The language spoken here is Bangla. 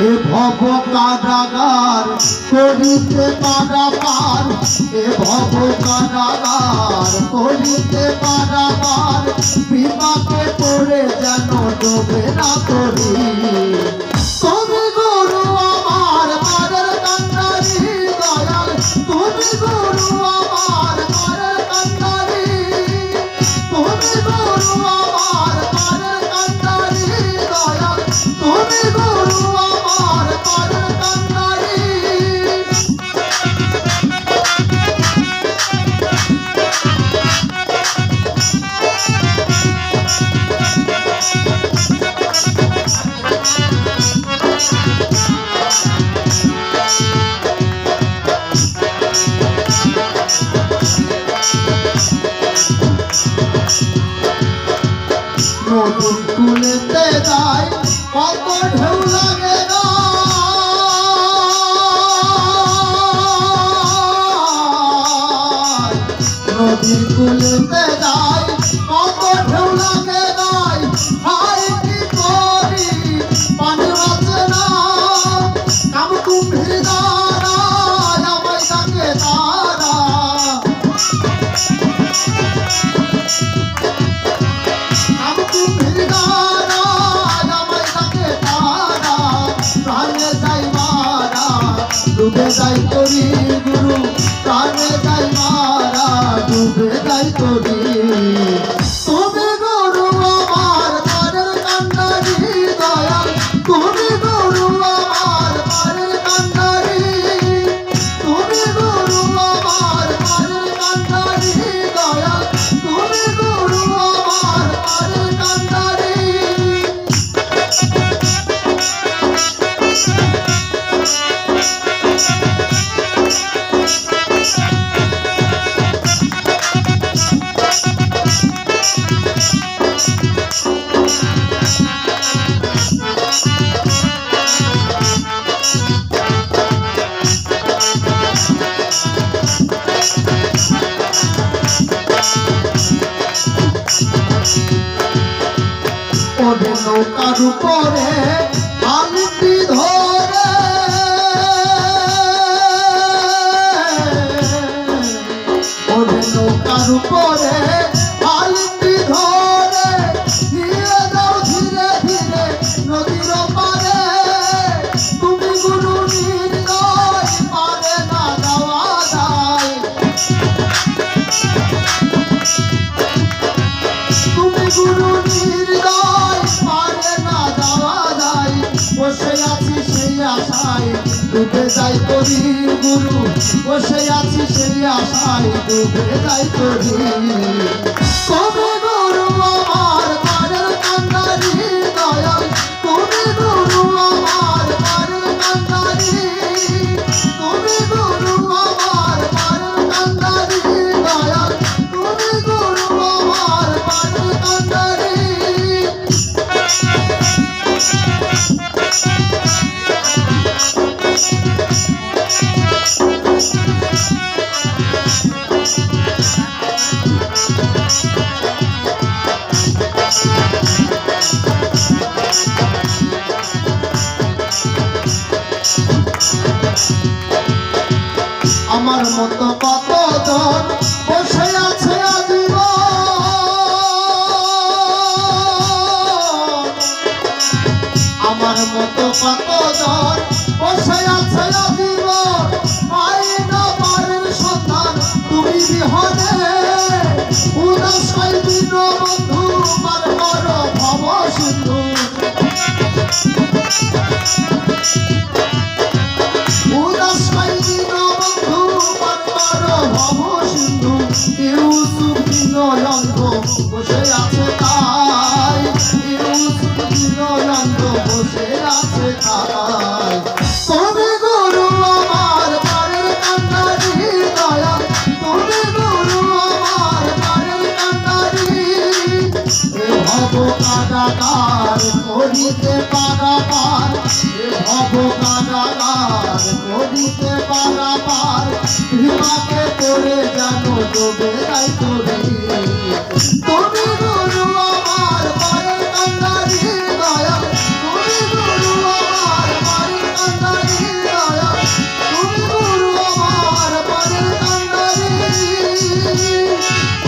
এ ভব কারাগার করিতে পারাপার, এ ভব কারাগার করিতে পারাপার, বিপাকে পড়ে যেন ডোবে না তরি। তুমি গুরু আমার পারের কান্ডারি দয়াল, তুমি গুরু আমার পারের কান্ডারি, তুমি গুরু আমার পারের কান্ডারি দয়াল, তুমি গুরু আমার পারের কান্ডারি। নদীর কূলেতে যায় কত ঢেউ লাগে না, নদীর কূলেতে যায় কত ঢেউ লাগে নাই, হায় কি করি পানি বাঁচে না, কাম কুম্ভীর দ্বারা আমায় ডাকে তারা, ডুবে যাই করি গুরু প্রাণে যাই মারা, ডুবে যাই করি। তুমি গুরু আমার পারের কান্ডারি দয়াল, তুমি গুরু আমার পারের কান্ডারি, তুমি গুরু আমার পারের কান্ডারি দয়াল, তুমি গুরু আমার পারের কান্ডারি। ওরে নৌকার উপরে আলতি ধরে, ওরে নৌকার উপরে আলতি ধরে, ধীরে যাও ধীরে ধীরে নদীর পারে, তুমি গুরু নির্দয় পারে না যাওয়া যায়, তুমি গুরু নির্দয় পারে না যাওয়া যায়, বসে আছি সেই আশায় ডুবে যাই করি গুরু, বসে আছি সেই আশায় ডুবে যাই করি। তুমি গুরু আমার পারের কান্ডারি দয়াল, তুমি গুরু আমার পারের কান্ডারি, তুমি গুরু আমার পারের কান্ডারি দয়াল, তুমি গুরু আমার পারের কান্ডারি। আমার মতো কতজন বসে আছে আজীবন, আমার মতো কতজন বসে আছে আজীবন, পাই না পারের সন্ধান তুমি বিহনে, উদাস হয় দিন বন্ধু পার করো ভব সিন্ধু, উদাস হয় দিন বন্ধু পার করো ভব সিন্ধু, ইউসুফ দিনয়ন্ত বসে আছে তাই, ইউসুফ দিনয়ন্ত বসে আছে তাই। তুমি গুরু আমার পারের কান্ডারি দয়াল, তুমি গুরু আমার পারের কান্ডারি, এ ভব কারাগার করিতে পারা